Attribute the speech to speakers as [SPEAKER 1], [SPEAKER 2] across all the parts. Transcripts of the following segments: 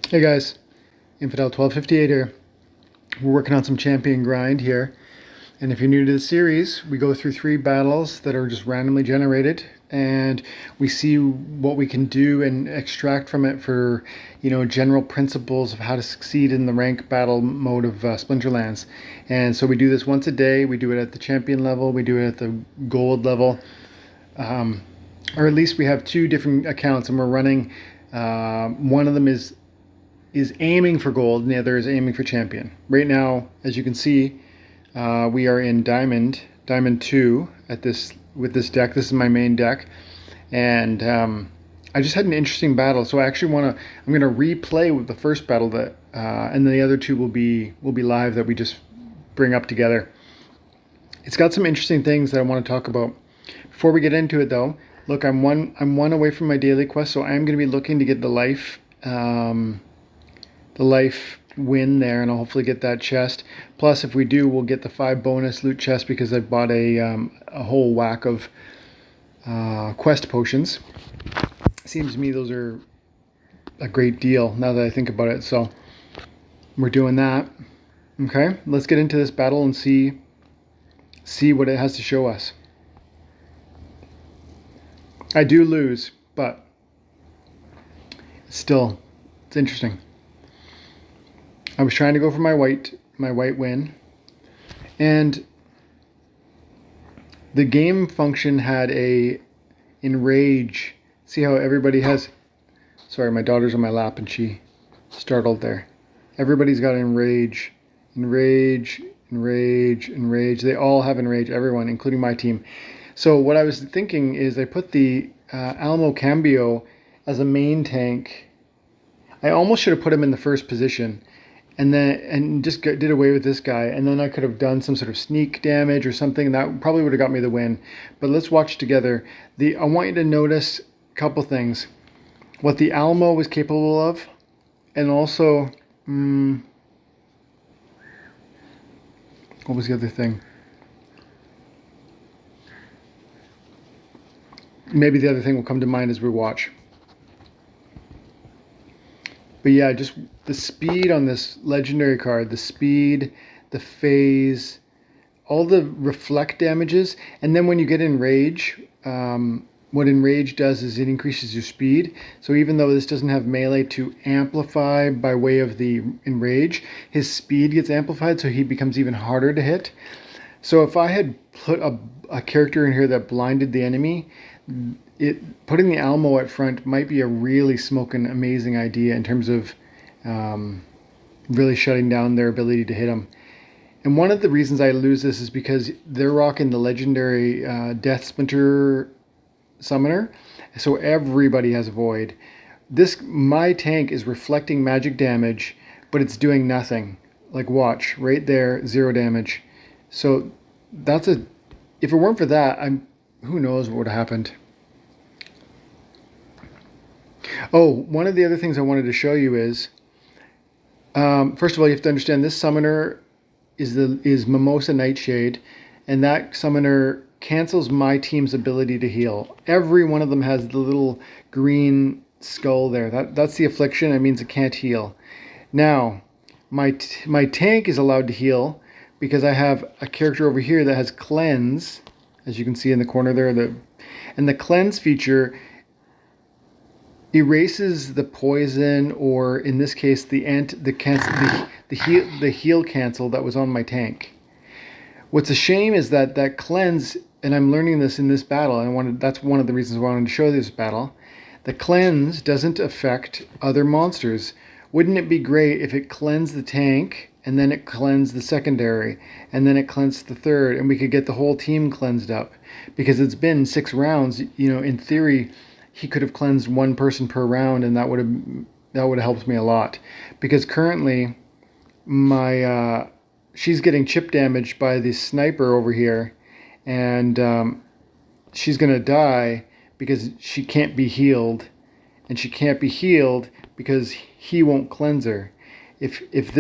[SPEAKER 1] Hey guys, Infidel 1258 here. We're working on some champion grind here. And if you're new to the series, we go through 3 battles that are just randomly generated and we see what we can do and extract from it for, general principles of how to succeed in the rank battle mode of Splinterlands. And so we do this once a day. We do it at the champion level, we do it at the gold level. Or at least we have 2 different accounts and we're running. One of them is aiming for gold and the other is aiming for champion. Right now, as you can see, we are in Diamond 2 with this deck. This is my main deck. And I just had an interesting battle. So I'm going to replay with the first battle and the other 2 will be live that we just bring up together. It's got some interesting things that I want to talk about. Before we get into it though, look, I'm one away from my daily quest, so I'm going to be looking to get the life win there, and I'll hopefully get that chest. Plus, if we do, we'll get the 5 bonus loot chests because I bought a whole whack of quest potions. Seems to me those are a great deal now that I think about it. So we're doing that. Okay, let's get into this battle and see what it has to show us. I do lose, but still, it's interesting. I was trying to go for my white win, and the game function had a enrage. See how everybody has, sorry, my daughter's on my lap and she startled there. Everybody's got enrage. They all have enrage, everyone, including my team. So what I was thinking is I put the Alamo Cambio as a main tank. I almost should have put him in the first position and just did away with this guy, and then I could have done some sort of sneak damage or something that probably would have got me the win. But let's watch together. I want you to notice a couple things: what the Alamo was capable of, and also what was the other thing? Maybe the other thing will come to mind as we watch. But yeah, just the speed on this legendary card, the speed, the phase, all the reflect damages, and then when you get enrage, what enrage does is it increases your speed. So even though this doesn't have melee to amplify by way of the enrage, his speed gets amplified, so he becomes even harder to hit. So if I had put a character in here that blinded the enemy, putting the Alamo at front might be a really smoking amazing idea in terms of really shutting down their ability to hit them. And one of the reasons I lose this is because they're rocking the legendary Death Splinter summoner, so everybody has a void. My tank is reflecting magic damage, but it's doing nothing. Like, watch right there, 0 damage. So if it weren't for that, who knows what would have happened. Oh, one of the other things I wanted to show you is, first of all, you have to understand this summoner is Mimosa Nightshade, and that summoner cancels my team's ability to heal. Every one of them has the little green skull there. That's the affliction. It means it can't heal. Now, my tank is allowed to heal because I have a character over here that has cleanse, as you can see in the corner there. And the cleanse feature erases the poison, or in this case, the heal cancel that was on my tank. What's a shame is that cleanse, and I'm learning this in this battle, and that's one of the reasons why I wanted to show this battle. The cleanse doesn't affect other monsters. Wouldn't it be great if it cleansed the tank, and then it cleansed the secondary, and then it cleansed the third, and we could get the whole team cleansed up? Because it's been 6 rounds, in theory, he could have cleansed 1 person per round, and that would have helped me a lot. Because currently, she's getting chip damaged by the sniper over here, and she's gonna die because she can't be healed, and she can't be healed because he won't cleanse her. If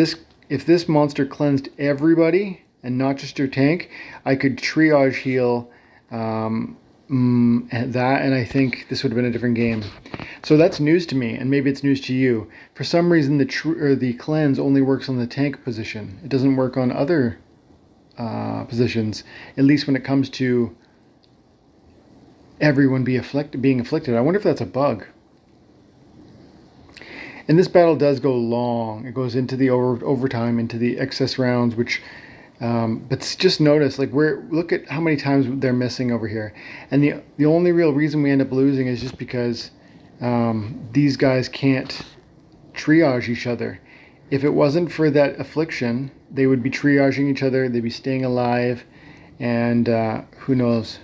[SPEAKER 1] this monster cleansed everybody and not just your tank, I could triage heal and I think this would have been a different game. So that's news to me, and maybe it's news to you. For some reason, the cleanse only works on the tank position. It doesn't work on other positions, at least when it comes to everyone being afflicted. I wonder if that's a bug. And this battle does go long. It goes into the overtime, into the excess rounds, which. But just notice, like, look at how many times they're missing over here, and the only real reason we end up losing is just because these guys can't triage each other. If it wasn't for that affliction, they would be triaging each other. They'd be staying alive, and who knows.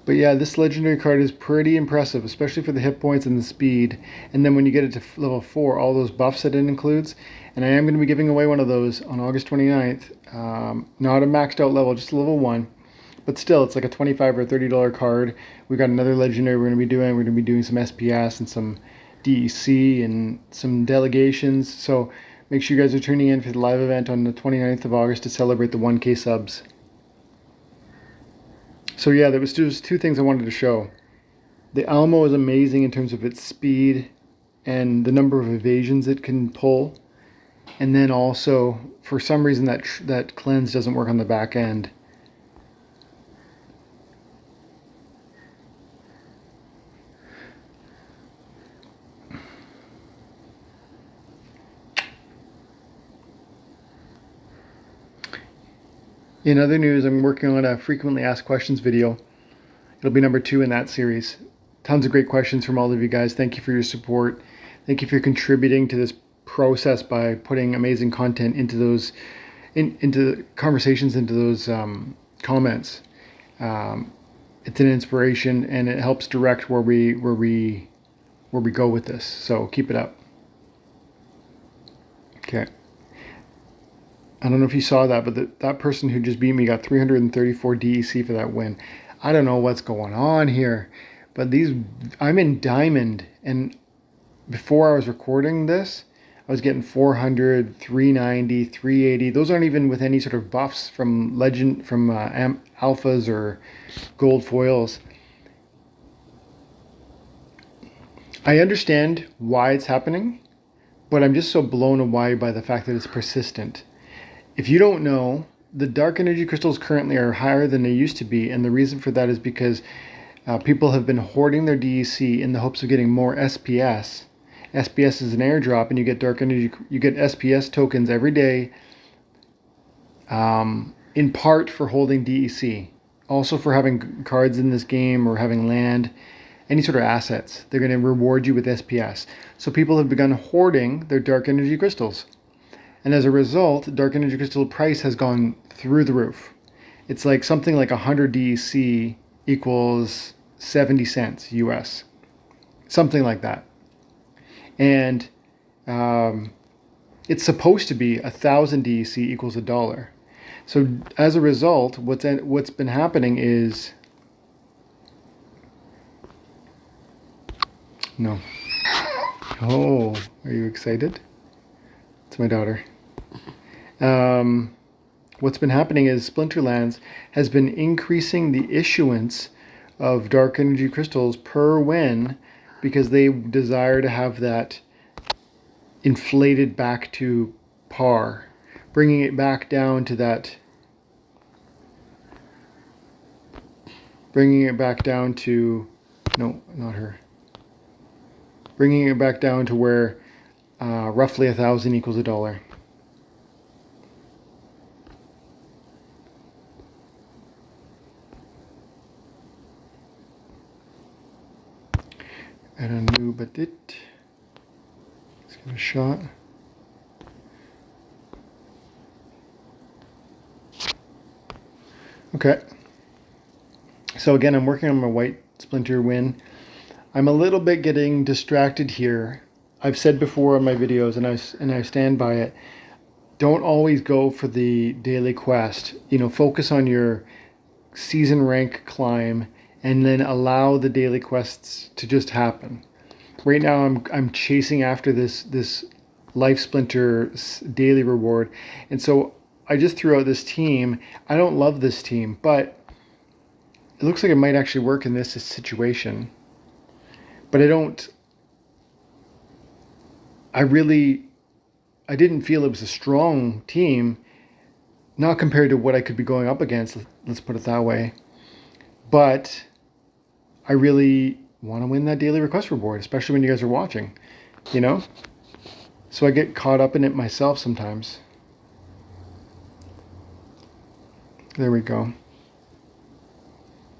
[SPEAKER 1] But yeah, this legendary card is pretty impressive, especially for the hit points and the speed. And then when you get it to level 4, all those buffs that it includes. And I am going to be giving away one of those on August 29th. Not a maxed out level, just a level 1. But still, it's like a $25 or $30 card. We've got another legendary we're going to be doing. We're going to be doing some SPS and some DEC and some delegations. So make sure you guys are tuning in for the live event on the 29th of August to celebrate the 1K subs. So yeah, there was just two things I wanted to show. The Almo is amazing in terms of its speed and the number of evasions it can pull. And then also, for some reason, that cleanse doesn't work on the back end. In other news, I'm working on a frequently asked questions video. It'll be number 2 in that series. Tons of great questions from all of you guys. Thank you for your support. Thank you for contributing to this process by putting amazing content into those, into conversations, into those comments. It's an inspiration, and it helps direct where we go with this. So keep it up. Okay. I don't know if you saw that, but that person who just beat me got 334 DEC for that win. I don't know what's going on here, but I'm in Diamond, and before I was recording this, I was getting 400, 390, 380. Those aren't even with any sort of buffs from alphas or gold foils. I understand why it's happening, but I'm just so blown away by the fact that it's persistent. If you don't know, the dark energy crystals currently are higher than they used to be, and the reason for that is because people have been hoarding their DEC in the hopes of getting more SPS. SPS is an airdrop, and you get dark energy. You get SPS tokens every day, in part for holding DEC, also for having cards in this game or having land, any sort of assets. They're going to reward you with SPS. So people have begun hoarding their dark energy crystals. And as a result, dark energy crystal price has gone through the roof. It's like something like 100 DEC equals 70 cents US. Something like that. And it's supposed to be 1,000 DEC equals $1. So as a result, what's been happening is... No. Oh, are you excited? It's my daughter. What's been happening is Splinterlands has been increasing the issuance of dark energy crystals per win because they desire to have that inflated back to par, bringing it back down to that, bringing it back down to, no, not her, bringing it back down to where roughly 1,000 equals $1. And a new badit. Let's give it a shot. Okay. So again, I'm working on my white Splinter win. I'm a little bit getting distracted here. I've said before in my videos, and I stand by it. Don't always go for the daily quest. You know, focus on your season rank climb, and then allow the daily quests to just happen. Right now, I'm chasing after this Life Splinter daily reward, and so I just threw out this team. I don't love this team, but it looks like it might actually work in this situation. But I didn't feel it was a strong team, not compared to what I could be going up against, let's put it that way. But I really want to win that daily request reward, especially when you guys are watching, you know? So I get caught up in it myself sometimes. There we go.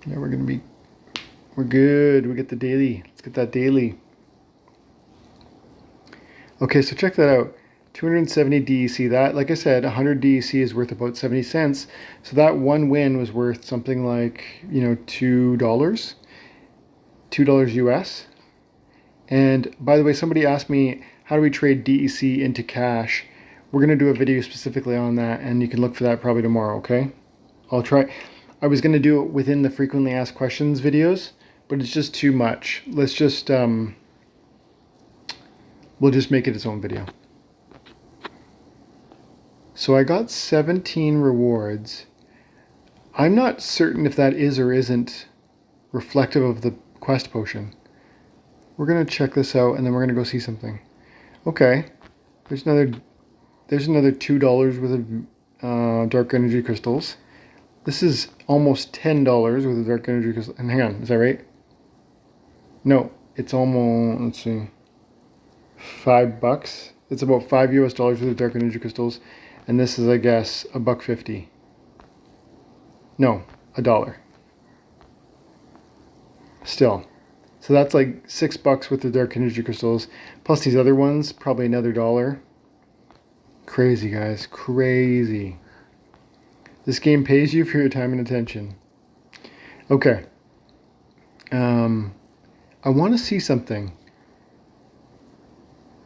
[SPEAKER 1] Yeah, we're good. We get the daily. Let's get that daily. Okay, so check that out. 270 DEC. That, like I said, 100 DEC is worth about 70 cents. So that one win was worth something like, $2. $2 US. And by the way, somebody asked me, how do we trade DEC into cash? We're going to do a video specifically on that, and you can look for that probably tomorrow, okay? I'll try. I was going to do it within the frequently asked questions videos, but it's just too much. Let's just, we'll just make it its own video. So I got 17 rewards. I'm not certain if that is or isn't reflective of the quest potion. We're going to check this out, and then we're going to go see something. Okay, there's another $2 worth of dark energy crystals. This is almost $10 worth of dark energy crystals. And hang on, is that right? No, it's almost, let's see, $5. It's about $5 US worth of dark energy crystals, and this is, I guess, $1.50. No, $1. Still. So that's like $6 worth of dark energy crystals, plus these other ones, probably another $1. Crazy, guys, crazy. This game pays you for your time and attention. Okay. I want to see something.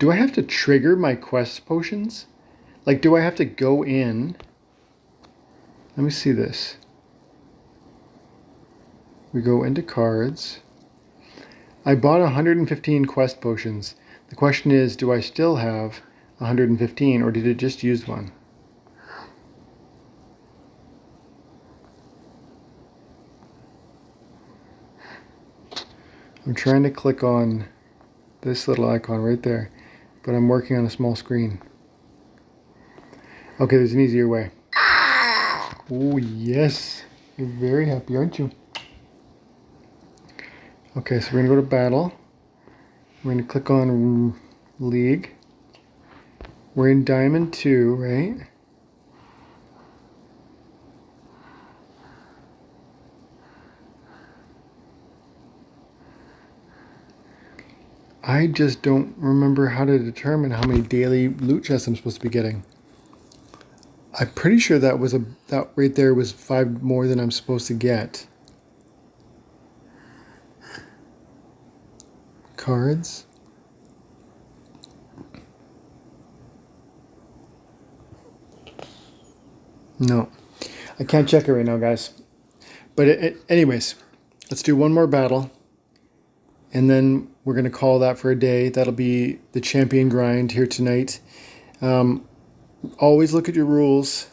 [SPEAKER 1] Do I have to trigger my quest potions? Like, do I have to go in? Let me see this. We go into cards. I bought 115 quest potions. The question is, do I still have 115, or did it just use one? I'm trying to click on this little icon right there, but I'm working on a small screen. Okay, there's an easier way. Oh, yes. You're very happy, aren't you? Okay, so we're going to go to battle. We're going to click on League. We're in Diamond 2, right? I just don't remember how to determine how many daily loot chests I'm supposed to be getting. I'm pretty sure that right there was 5 more than I'm supposed to get. Cards. No, I can't check it right now, guys. But anyways, let's do one more battle, and then we're going to call that for a day. That'll be the champion grind here tonight. Always look at your rules.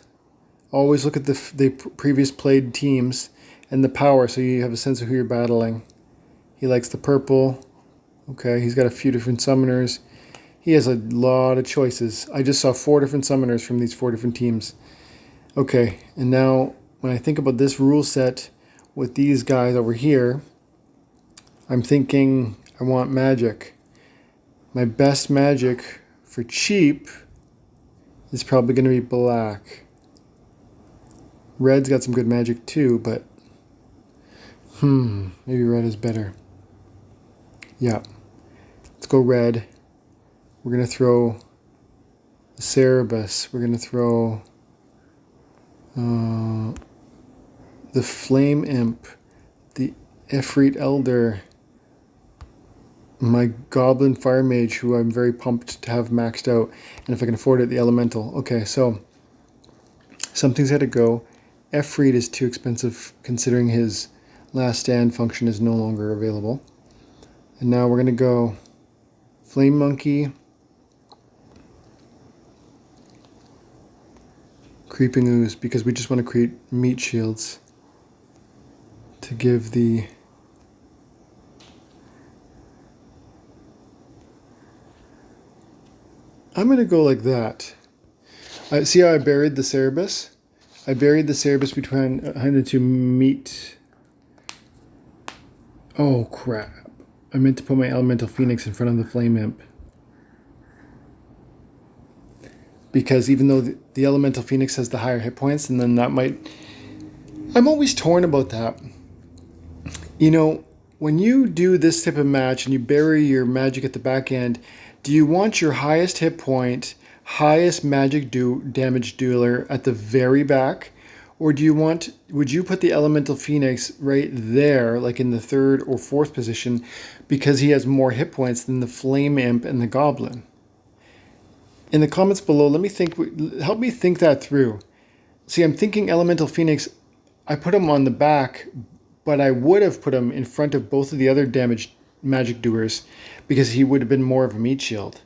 [SPEAKER 1] Always look at the previous played teams and the power, so you have a sense of who you're battling. He likes the purple. Okay, he's got a few different summoners. He has a lot of choices. I just saw 4 different summoners from these 4 different teams. Okay, and now when I think about this rule set with these guys over here, I'm thinking I want magic. My best magic for cheap is probably going to be black. Red's got some good magic too, but maybe red is better. Yeah. Let's go red. We're going to throw the Cerebus. We're going to throw the Flame Imp, the Efreet Elder, my Goblin Fire Mage, who I'm very pumped to have maxed out, and if I can afford it, the Elemental. Okay, so something's had to go. Efreet is too expensive considering his last stand function is no longer available. And now we're going to go Flame Monkey, Creeping Ooze, because we just want to create meat shields to give the... I'm going to go like that. See how I buried the Cerebus? I buried the Cerebus behind the two meat. Oh crap. I meant to put my Elemental Phoenix in front of the Flame Imp. Because even though the Elemental Phoenix has the higher hit points, and then that might... I'm always torn about that. You know, when you do this type of match and you bury your magic at the back end, do you want your highest hit point, highest magic damage dealer at the very back? Or would you put the Elemental Phoenix right there, like in the 3rd or 4th position, because he has more hit points than the Flame Imp and the Goblin? In the comments below, help me think that through. See, I'm thinking Elemental Phoenix, I put him on the back, but I would have put him in front of both of the other damage magic doers because he would have been more of a meat shield.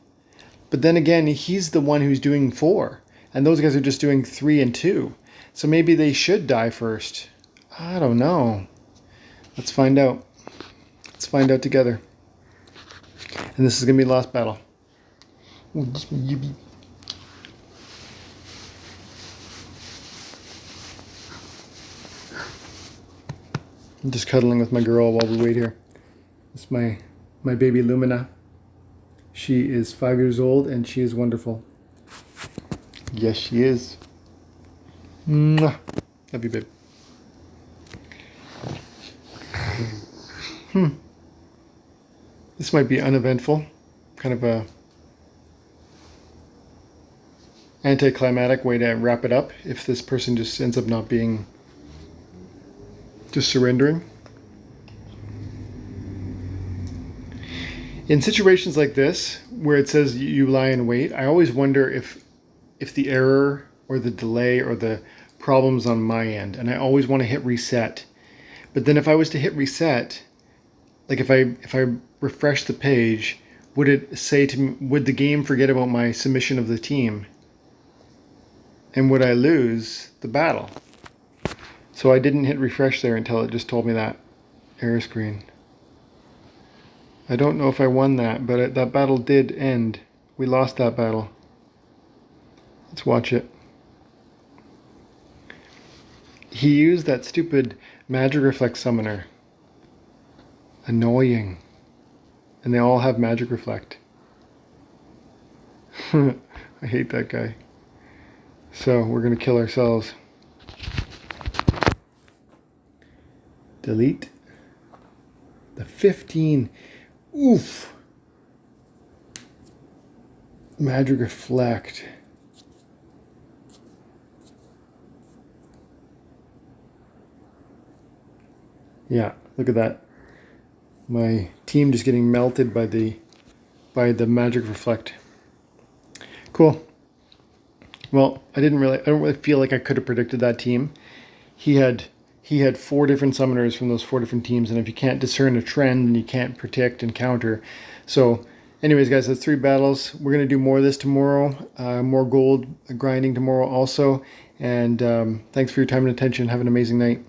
[SPEAKER 1] But then again, he's the one who's doing 4, and those guys are just doing 3 and 2. So maybe they should die first. I don't know. Let's find out. Let's find out together. And this is going to be the last battle. Ooh, this one, yippee. I'm just cuddling with my girl while we wait here. It's my baby Lumina. She is 5 years old and she is wonderful. Yes, she is. Mwah. Love you, babe. This might be uneventful. Kind of a anticlimactic way to wrap it up if this person just ends up not being... just surrendering. In situations like this, where it says you lie in wait, I always wonder if the error or the delay or the problem's on my end, and I always want to hit reset. But then if I was to hit reset, like if I refresh the page, would it say to me, would the game forget about my submission of the team? And would I lose the battle? So I didn't hit refresh there until it just told me that error screen. I don't know if I won that, but that battle did end. We lost that battle. Let's watch it. He used that stupid Magic Reflect summoner. Annoying. And they all have Magic Reflect. I hate that guy. So we're going to kill ourselves. Delete. The 15. Oof. Magic Reflect. Yeah, look at that. My team just getting melted by the Magic Reflect. Cool. Well, I don't really feel like I could have predicted that team. He had 4 different summoners from those 4 different teams, and if you can't discern a trend, then you can't protect and counter. So, anyways, guys, that's 3 battles. We're gonna do more of this tomorrow. More gold grinding tomorrow also. And thanks for your time and attention. Have an amazing night.